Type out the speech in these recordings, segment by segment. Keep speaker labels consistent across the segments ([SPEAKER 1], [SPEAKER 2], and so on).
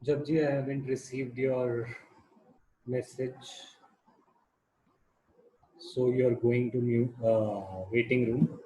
[SPEAKER 1] Jabji, I haven't received your message. So you're going to new waiting room.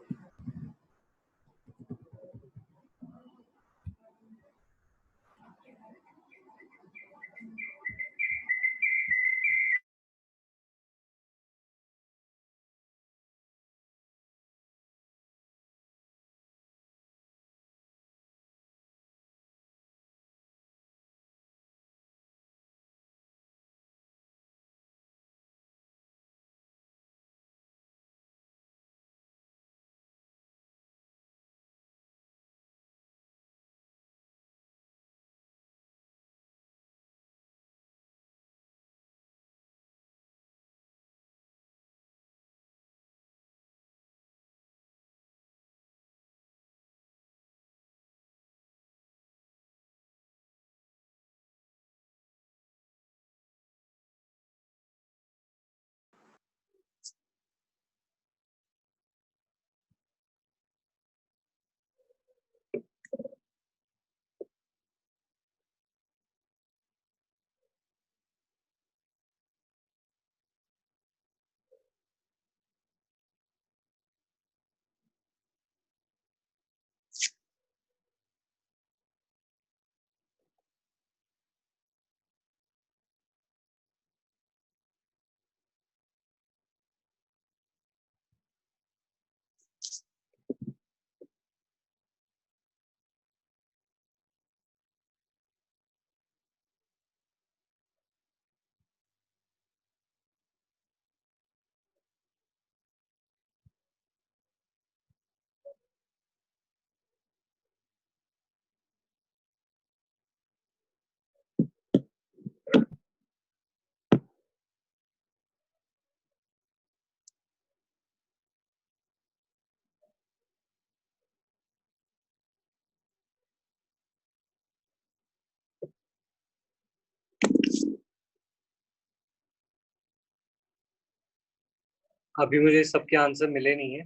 [SPEAKER 1] अभी मुझे सबके answer मिले नहीं है,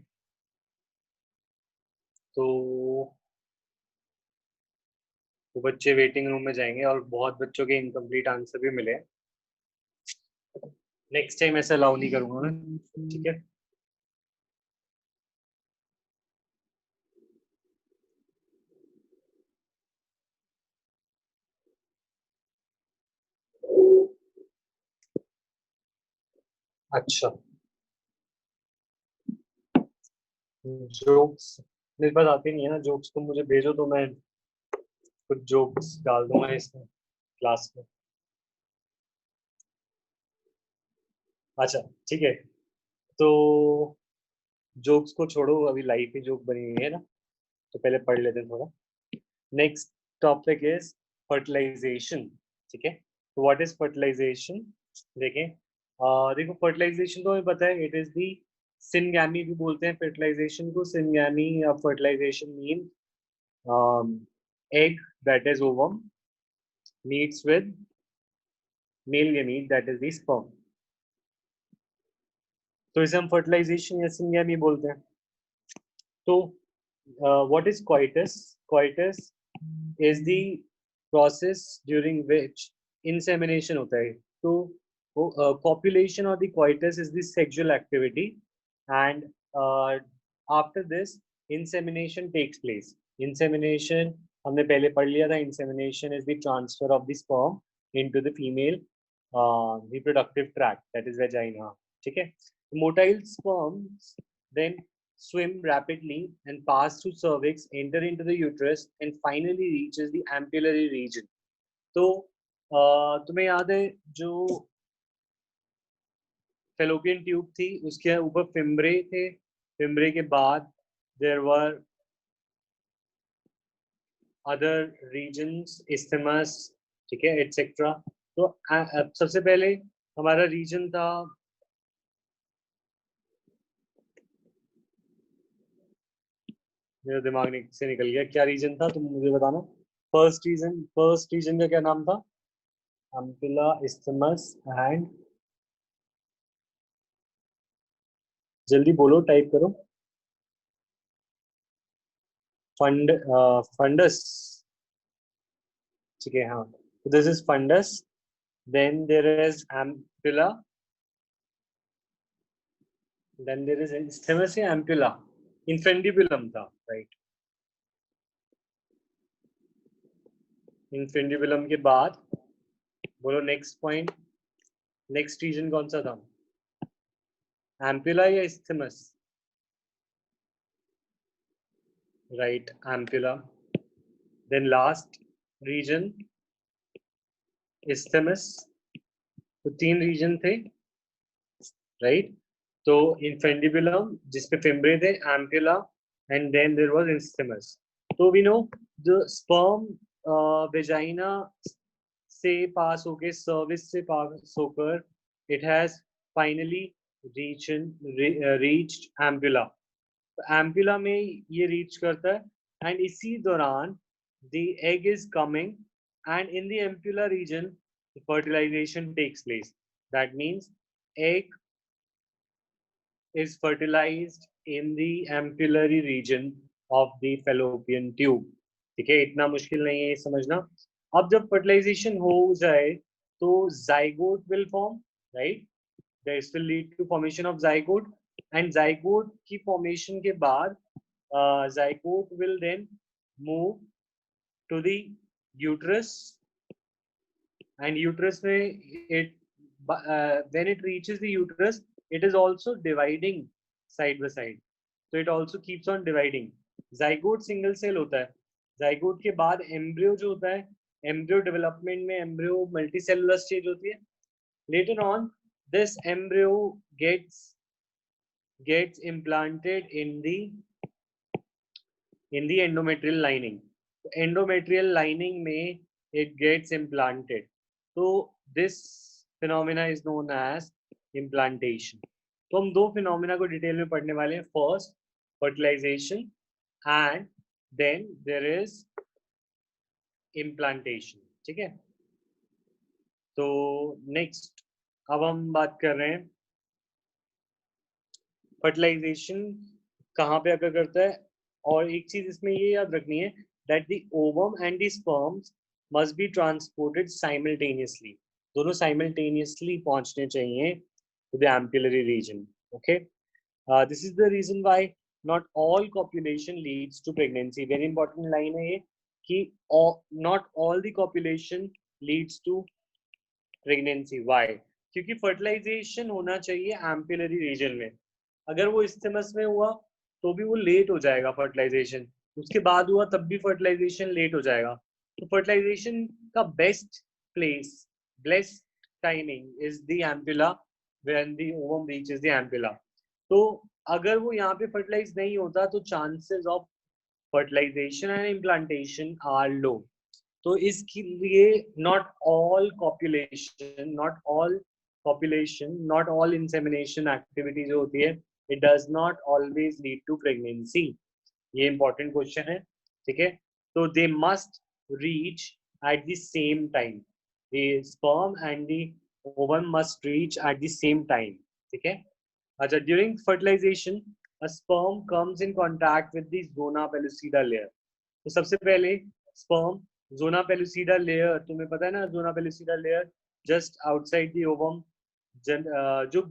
[SPEAKER 1] तो वो बच्चे वेटिंग रूम में जाएंगे और बहुत बच्चों के इनकम्प्लीट आंसर भी मिले हैं। नेक्स्ट टाइम ऐसा अलाउ नहीं करूंगा मैं, ठीक है। अच्छा, जोक्स मेरे पास आते नहीं है ना जोक्स, तुम मुझे भेजो तो मैं कुछ जोक्स डाल दूंगा इसमें क्लास में। अच्छा ठीक है, तो जोक्स को छोड़ो, अभी लाइफ ही जोक बनी हुई है ना, तो पहले पढ़ लेते हैं थोड़ा। नेक्स्ट टॉपिक इज फर्टिलाइजेशन, ठीक है। तो व्हाट इज फर्टिलाइजेशन? देखें, देखो फर्टिलाइजेशन तो हमें पता है, इट इज दी सिनगैमी भी बोलते हैं फर्टिलाइजेशन को। सिनगैमी या fertilization mean egg that is ovum meets with male gamete that is the sperm, तो इसे हम फर्टिलाइजेशन या सिनगैमी बोलते हैं। तो what is coitus? Coitus is the process during which insemination होता है। तो copulation or the coitus is the sexual activity, and after this insemination takes place। insemination हमने पहले पढ़ लिया था, insemination is the transfer of the sperm into the female reproductive tract, that is vagina, ठीक है। motile sperms then swim rapidly and pass through cervix, enter into the uterus, and finally reaches the ampullary region। तो तुम्हें याद है जो fallopian tube थी उसके ऊपर फिम्ब्रे थे, फिम्ब्रे के बाद there were other regions, isthmus, ठीक है, एटसेट्रा। तो सबसे पहले हमारा रीजन था मेरे दिमाग से निकल गया, क्या रीजन था तुम मुझे बताना। फर्स्ट रीजन का क्या नाम था? अम्पिला, इस्थमस एंड, जल्दी बोलो, टाइप करो। फंडस। ठीक है, हाँ, this is fundus. Then there is ampulla, then there is isthmus या एम्पुला, इनफेंडिबुलम था, राइट। इनफेंडिबुलम के बाद बोलो नेक्स्ट पॉइंट, नेक्स्ट रीजन कौन सा था? एम्पुला या isthmus? Right, ampulla. Then last region isthmus. तो 3 रीजन थे, राइट। तो इनफेंडिबुलम जिसपे फिम्ब्रे थे, ampulla, and then there was isthmus. तो we know the sperm vagina से पास होके, सर्विस से पास होकर, it has finally reached ampulla. Ampulla में ये रीच करता है, एंड इसी दौरान the egg is coming, and in the ampulla region fertilization takes place. That means egg is fertilized in the ampullary region of the fallopian tube. ठीक है, इतना मुश्किल नहीं है ये समझना। अब जब फर्टिलाइजेशन हो जाए तो zygote will form, right. This will lead to formation of zygote, and zygote की फॉर्मेशन के बाद zygote will then move to the uterus, and uterus में it when it reaches the uterus, it is also dividing side by side, so it also keeps on dividing. zygote single cell होता है, zygote के बाद embryo जो होता है, embryo development में embryo multicellular stage होती है। later on this embryo gets implanted in the endometrial lining. endometrial lining में it gets implanted. So this phenomena is known as implantation. तो हम 2 phenomena को डिटेल में पढ़ने वाले हैं। First fertilization and then there is implantation, ठीक है। तो नेक्स्ट अब हम बात कर रहे हैं फर्टिलाइजेशन कहाँ पे अगर करता है। और एक चीज इसमें ये याद रखनी है that the ovum and the sperms must be transported simultaneously. दोनों simultaneously पहुंचने चाहिए to the ampullary region. Okay, this is the reason why not all copulation leads to pregnancy. Very important line है ये कि not all the copulation leads to pregnancy. Why? क्योंकि fertilization होना चाहिए ampullary region में। अगर वो इस्थमस में हुआ तो भी वो लेट हो जाएगा फर्टिलाइजेशन, उसके बाद हुआ तब भी फर्टिलाइजेशन लेट हो जाएगा। तो फर्टिलाइजेशन का best place, best timing is the ampulla, when the ovum reaches the ampulla. तो अगर वो यहाँ पे फर्टिलाइज नहीं होता तो chances of fertilization and implantation are low. तो इसके लिए not all copulation, not all insemination activity जो होती है, it does not always lead to pregnancy. ये important question है, ठीक है। तो they must reach at the same time. The sperm and the ovum must reach at the same time, ठीक है। अच्छा, during fertilization a sperm comes in contact with the zona pellucida layer. तो सबसे पहले sperm जोना pellucida layer, तुम्हें पता है ना, zona pellucida layer just outside the ovum, जो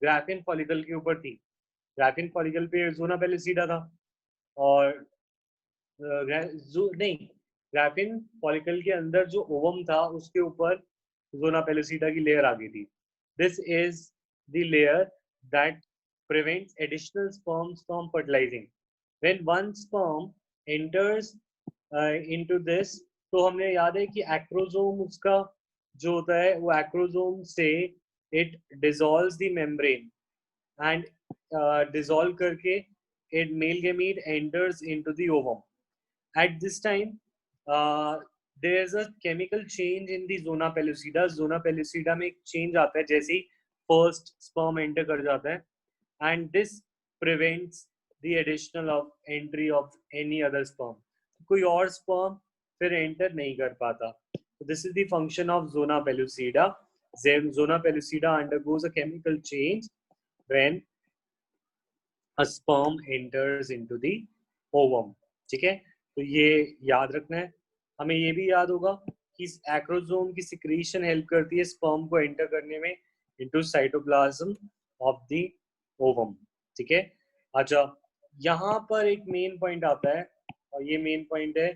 [SPEAKER 1] ग्राफिन फॉलिकल के ऊपर थी। ग्राफिन फॉलिकल पे जोना पेलुसिडा था, और नहीं, ग्राफिन फॉलिकल के अंदर जो ओवम था उसके ऊपर जोना पेलुसिडा की लेयर आ गई थी। This is the layer that prevents additional sperms from fertilizing. When one sperm enters into this, तो हमें याद है कि एक्रोजोम उसका जो होता है वो एक्रोजोम से it dissolves the membrane, and dissolve करके it male gamete enters into the ovum. At this time there is a chemical change in the zona pellucida. Zona pellucida में एक चेंज आता है जैसे ही फर्स्ट स्पर्म एंटर कर जाता है, and this prevents the additional of entry of any other sperm. कोई और sperm फिर enter नहीं कर पाता. So this is the function of zona pellucida. Zona pellucida undergoes a chemical change when a sperm enters into the ovum. ठीक है, तो ये याद रखना है. हमें ये भी याद होगा कि एक्रोसोम की सिक्रीशन हेल्प करती है स्पर्म को एंटर करने में into cytoplasm of the ovum. ठीक है. अच्छा, यहाँ पर एक मेन पॉइंट आता है, और ये मेन पॉइंट है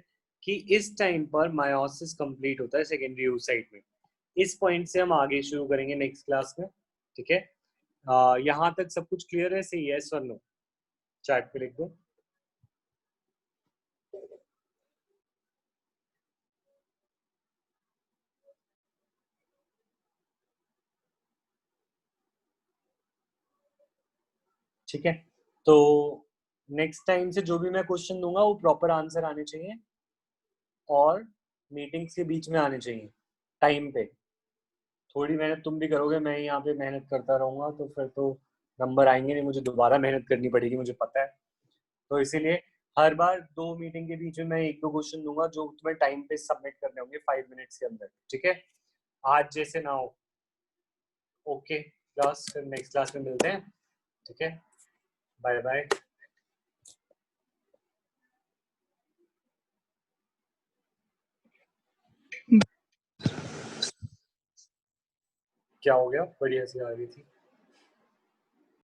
[SPEAKER 1] कि इस टाइम पर मायोसिस कंप्लीट होता है सेकेंडरी oocyte में. इस पॉइंट से हम आगे शुरू करेंगे नेक्स्ट क्लास में. ठीक है, यहाँ तक सब कुछ क्लियर है? सही है, यस और नो? चैट पे लिख दो. ठीक है, तो नेक्स्ट टाइम से जो भी मैं क्वेश्चन दूंगा वो प्रॉपर आंसर आने चाहिए और मीटिंग्स के बीच में आने चाहिए टाइम पे. थोड़ी मेहनत तुम भी करोगे, मैं यहाँ पे मेहनत करता रहूंगा तो फिर तो नंबर आएंगे नहीं, मुझे दोबारा मेहनत करनी पड़ेगी, मुझे पता है. तो इसीलिए हर बार 2 मीटिंग के बीच में मैं 1-2 क्वेश्चन दूंगा जो तुम्हें टाइम पे सबमिट करने होंगे 5 मिनट्स के अंदर. ठीक है, आज जैसे ना हो. ओके क्लास, फिर नेक्स्ट क्लास में मिलते हैं. ठीक है, बाय बाय. क्या हो गया? बढ़िया सी आ रही थी.